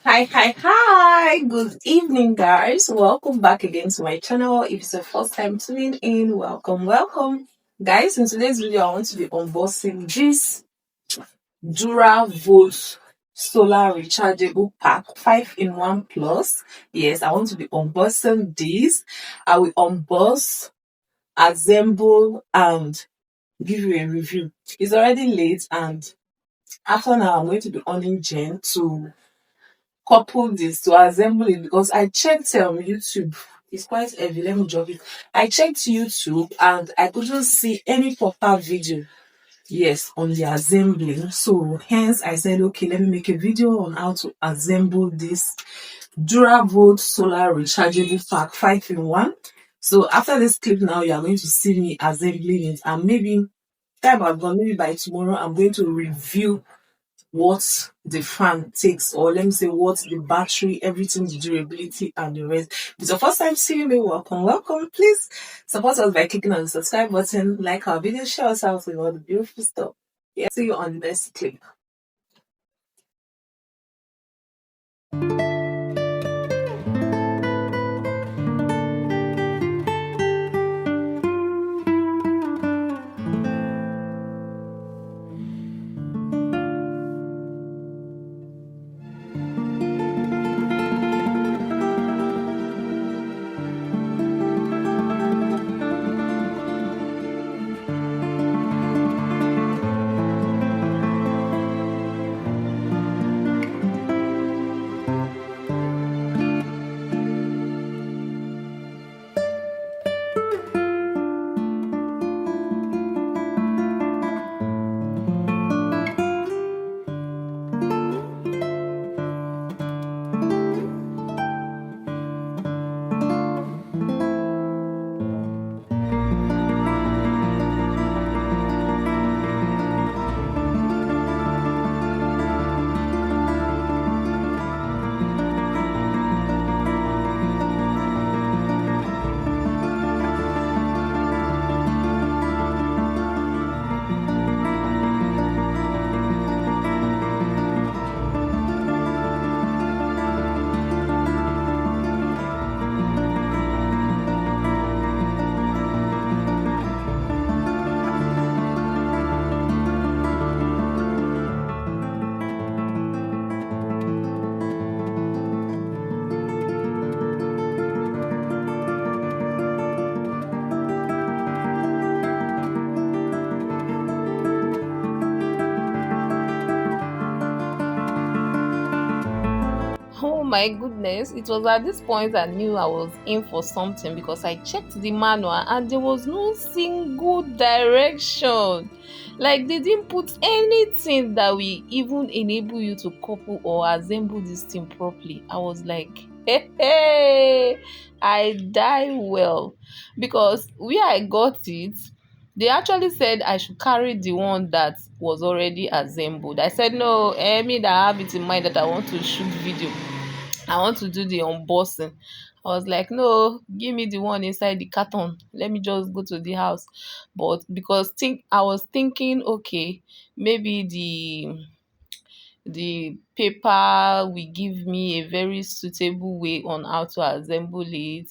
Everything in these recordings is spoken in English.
Hi. Good evening, guys. Welcome back again to my channel. If it's your first time tuning in, welcome. Guys, in today's video, I want to be unboxing this Duravolt solar rechargeable pack 5-in-1 plus. Yes, I want to be unboxing this. I will unbox, assemble, and give you a review. It's already late, and after now, I'm going to be on Gen to couple this to assemble it because I checked YouTube. It's quite heavy. Let me drop it. I checked YouTube and I couldn't see any proper video. Yes, on the assembly. So hence I said, okay, let me make a video on how to assemble this Duravolt solar rechargeable pack 5-in-1. So after this clip now, you are going to see me assembling it, and maybe time I've gone, maybe by tomorrow, I'm going to review what the fan takes, or let me say what the battery, everything, the durability and the rest. If it's your first time seeing me, welcome. Please support us by clicking on the subscribe button, like our video, share us out with all the beautiful stuff. Yeah, see you on the next clip. Oh my goodness, it was at this point I knew I was in for something because I checked the manual and there was no single direction. Like, they didn't put anything that will even enable you to couple or assemble this thing properly. I was like, hey, I die well, because where I got it, they actually said I should carry the one that was already assembled. I said no, me that I have it in mind that I want to shoot video, I want to do the unboxing. I was like, no, give me the one inside the carton. Let me just go to the house. But because I was thinking, okay, maybe the paper will give me a very suitable way on how to assemble it.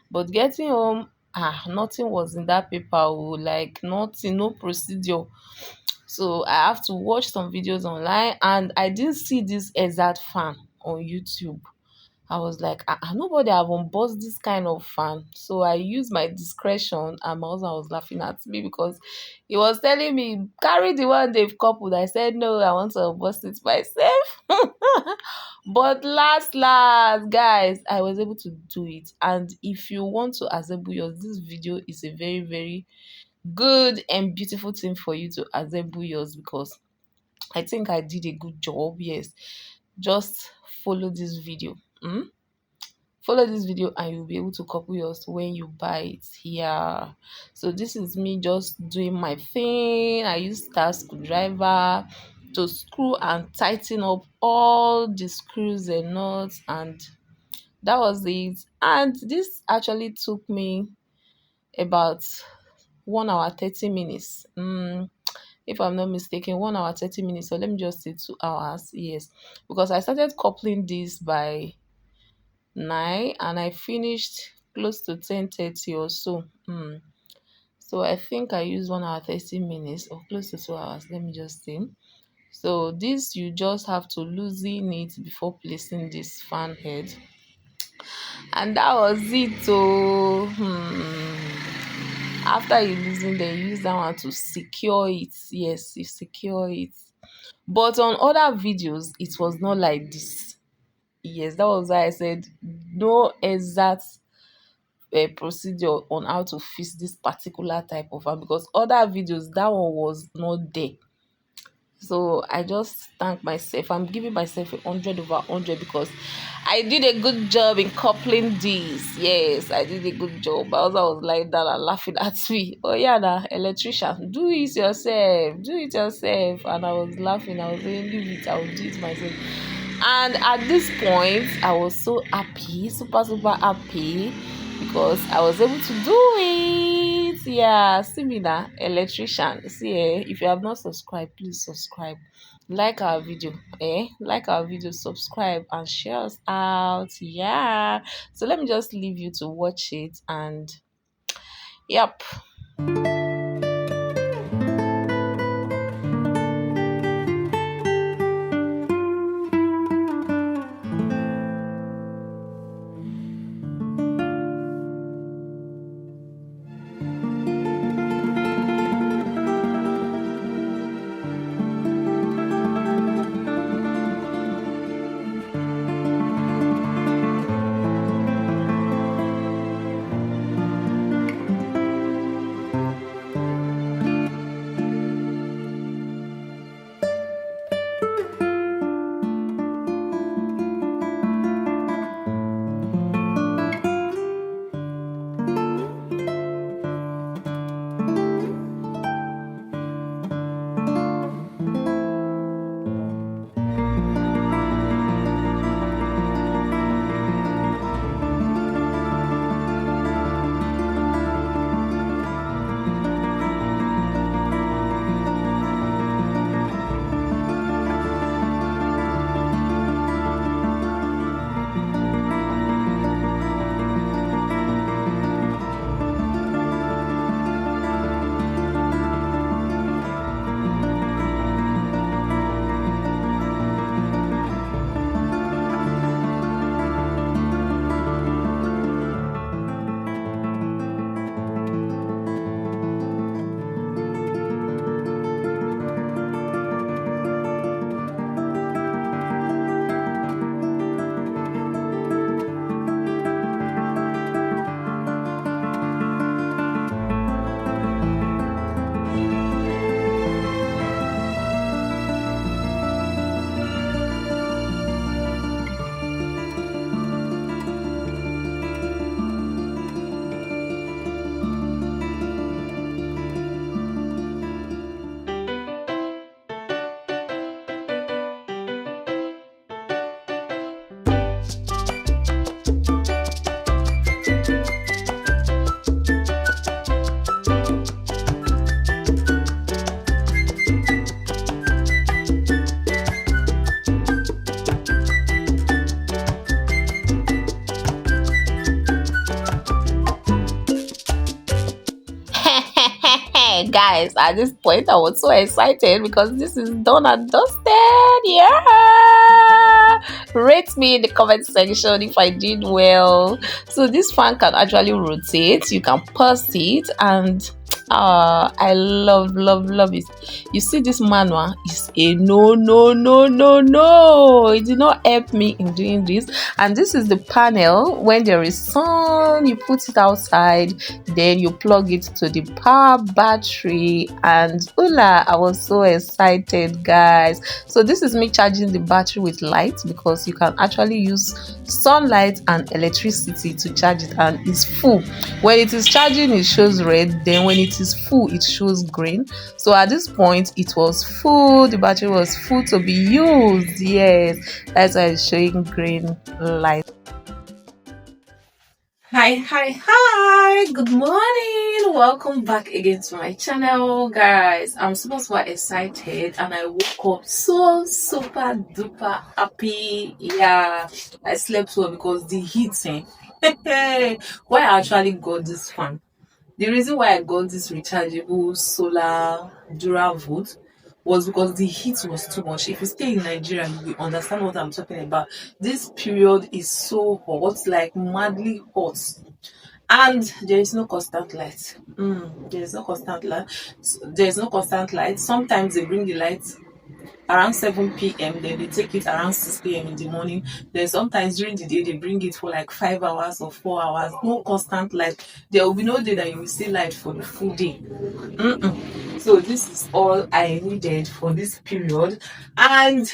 But getting home, nothing was in that paper. Oh, like nothing, no procedure. So I have to watch some videos online, and I didn't see this exact fan on YouTube. I was like, nobody have unboxed this kind of fan. So I used my discretion, and my husband was laughing at me because he was telling me, carry the one they've coupled. I said, no, I want to unbox it myself. But last, guys, I was able to do it. And if you want to assemble yours, this video is a very, very good and beautiful thing for you to assemble yours, because I think I did a good job. Yes, just follow this video. Follow this video and you'll be able to couple yours when you buy it. Yeah, so this is me just doing my thing. I use star screwdriver to screw and tighten up all the screws and nuts, and that was it. And this actually took me about 1 hour 30 minutes. if I'm not mistaken, 1 hour 30 minutes. So let me just say 2 hours. Yes, because I started coupling this by 9 and I finished close to 10:30 or so. So I think I used 1 hour 30 minutes or close to 2 hours. Let me just see. So this you just have to loosen it before placing this fan head, and that was it. So after you loosen, then you use that one to secure it. Yes, you secure it. But on other videos, it was not like this. Yes, that was why I said no exact procedure on how to fix this particular type of fan, because other videos that one was not there. So I just thank myself. I'm giving myself 100/100 because I did a good job in coupling these. Yes, I did a good job. I was like that and laughing at me. Oh yeah, the electrician, do it yourself. Do it yourself. And I was laughing. I was saying, leave it. I will do it myself. And at this point, I was so happy, super, super happy because I was able to do it. Yeah, see me now, electrician. See, if you have not subscribed, please subscribe. Like our video, like our video, subscribe and share us out. Yeah. So let me just leave you to watch it and yep. Guys, at this point I was so excited because this is done and dusted. Yeah, rate me in the comment section if I did well. So this fan can actually rotate, you can pulse it, and I love it. You see, this manual is a no. It did not help me in doing this. And this is the panel. When there is sun, you put it outside, then you plug it to the power battery, and hola, I was so excited, guys. So this is me charging the battery with light, because you can actually use sunlight and electricity to charge it, and it's full. When it is charging, it shows red, then when it is full, it shows green. So at this point, it was full, the battery was full to be used. Yes, that's why it's showing green light. Hi, good morning. Welcome back again to my channel, guys. I'm super excited and I woke up so super duper happy. Yeah, I slept well because the heat, why I actually got this fan. The reason why I got this rechargeable solar Duravolt was because the heat was too much. If you stay in Nigeria, you will understand what I'm talking about. This period is so hot, like madly hot, and there is no constant light. There is no constant light. There is no constant light. Sometimes they bring the light around 7 p.m., then they take it around 6 p.m. in the morning. Then sometimes during the day they bring it for like 5 hours or 4 hours. No constant light. There will be no day that you will see light for the full day. So this is all I needed for this period. And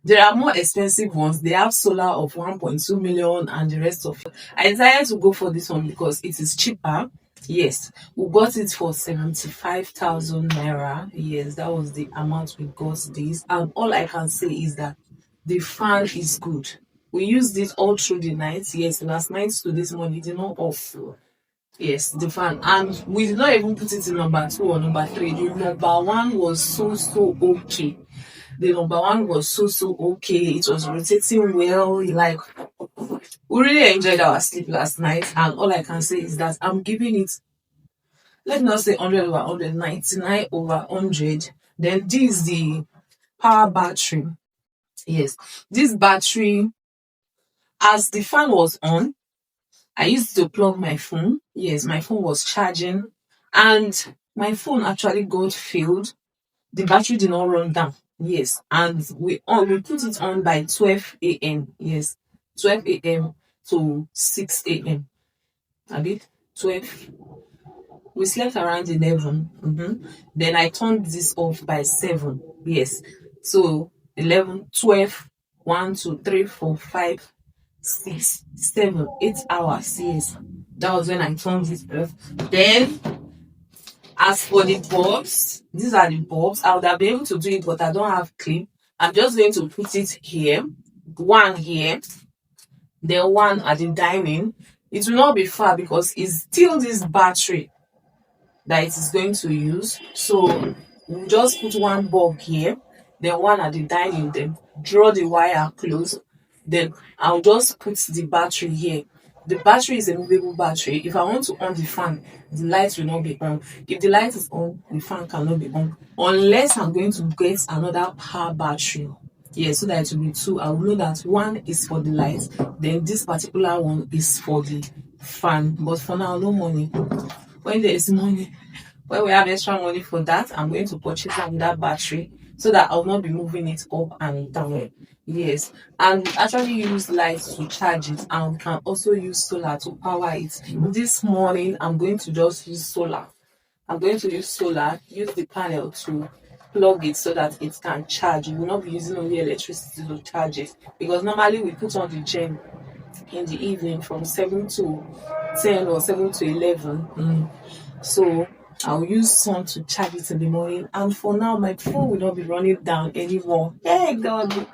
there are more expensive ones. They have solar of 1.2 million and the rest of it. I decided to go for this one because it is cheaper. Yes, we got it for 75,000 naira. Yes, that was the amount we got this. And all I can say is that the fan is good. We used it all through the night. Yes, last night to this morning, it did not off. Yes, the fan. And we did not even put it in number two or number three. The number one was so okay. The number one was so okay. It was rotating well. Like, we really enjoyed our sleep last night. And all I can say is that I'm giving it, let me not say 100 over 100, 99 over 100. Then this is the power battery. Yes, this battery, as the fan was on, I used to plug my phone. Yes, my phone was charging, and my phone actually got filled. The battery did not run down. Yes, and we put it on by 12 a.m. Yes, 12 a.m. to 6 a.m. A bit 12. We slept around 11. Then I turned this off by 7. Yes, so 11, 12, 1, 2, 3, 4, 5, 6, 7, 8 hours. Yes, that was when I turned this off. Then, as for the bulbs, these are the bulbs. I would have been able to do it, but I don't have clip. I'm just going to put it here, one here, then one at the dining. It will not be far because it's still this battery that it is going to use. So we'll just put one bulb here, then one at the dining, then draw the wire close. Then I'll just put the battery here. The battery is a movable battery. If I want to on the fan, the light will not be on. If the light is on, the fan cannot be on. Unless I'm going to get another power battery. Yeah, so that it will be two. I will know that one is for the light, then this particular one is for the fan. But for now, no money. When there is money, when we have extra money for that, I'm going to purchase another battery so that I'll not be moving it up and down. Yes, and we actually use lights to charge it, and we can also use solar to power it. This morning, I'm going to just use solar. I'm going to use solar, use the panel to plug it so that it can charge. We will not be using only electricity to charge it, because normally we put on the gen in the evening from 7 to 10 or 7 to 11. So I'll use sun to charge it in the morning. And for now, my phone will not be running down anymore. Hey God,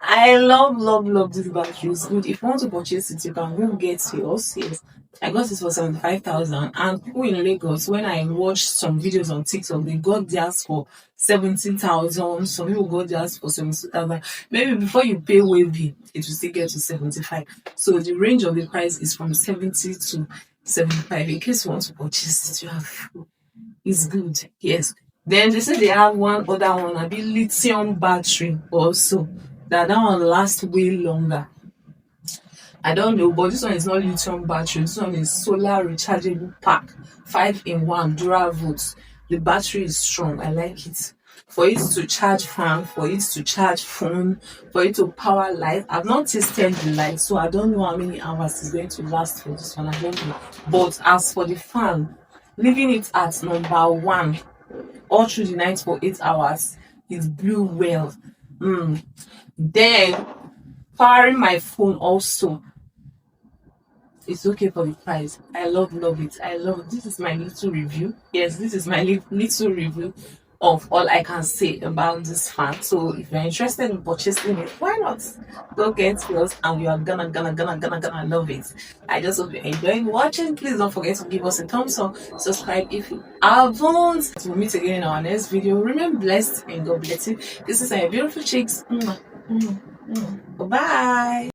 I love this battery. It's good. If you want to purchase it, you can go get yours. Yes. I got it for 75,000. And people in Lagos, when I watched some videos on TikTok, they got theirs for 70,000. Some people got theirs for 72,000. Maybe before you pay wavy, it will still get to 75. So the range of the price is from 70 to 75. In case you want to purchase it, you have, it's good. Yes. Then they say they have one other one, a bit lithium battery also. That one lasts way longer. I don't know, but this one is not lithium battery. This one is solar rechargeable pack, 5-in-1 Duravolt. The battery is strong. I like it. For it to charge fan, for it to charge phone, for it to power light. I've not tested the light, so I don't know how many hours it's going to last for this one. I don't know. But as for the fan, leaving it at number one all through the night for 8 hours, it blew well. Then powering my phone also, it's okay for the price. I love it. I love it. This is my little review. Yes, this is my little review of all I can say about this fan. So if you're interested in purchasing it, why not go get yours, and you are gonna love it. I just hope you're enjoying watching. Please don't forget to give us a thumbs up, subscribe if you haven't. We'll meet again in our next video. Remain blessed and God bless you. This is our beautiful chicks. Bye bye.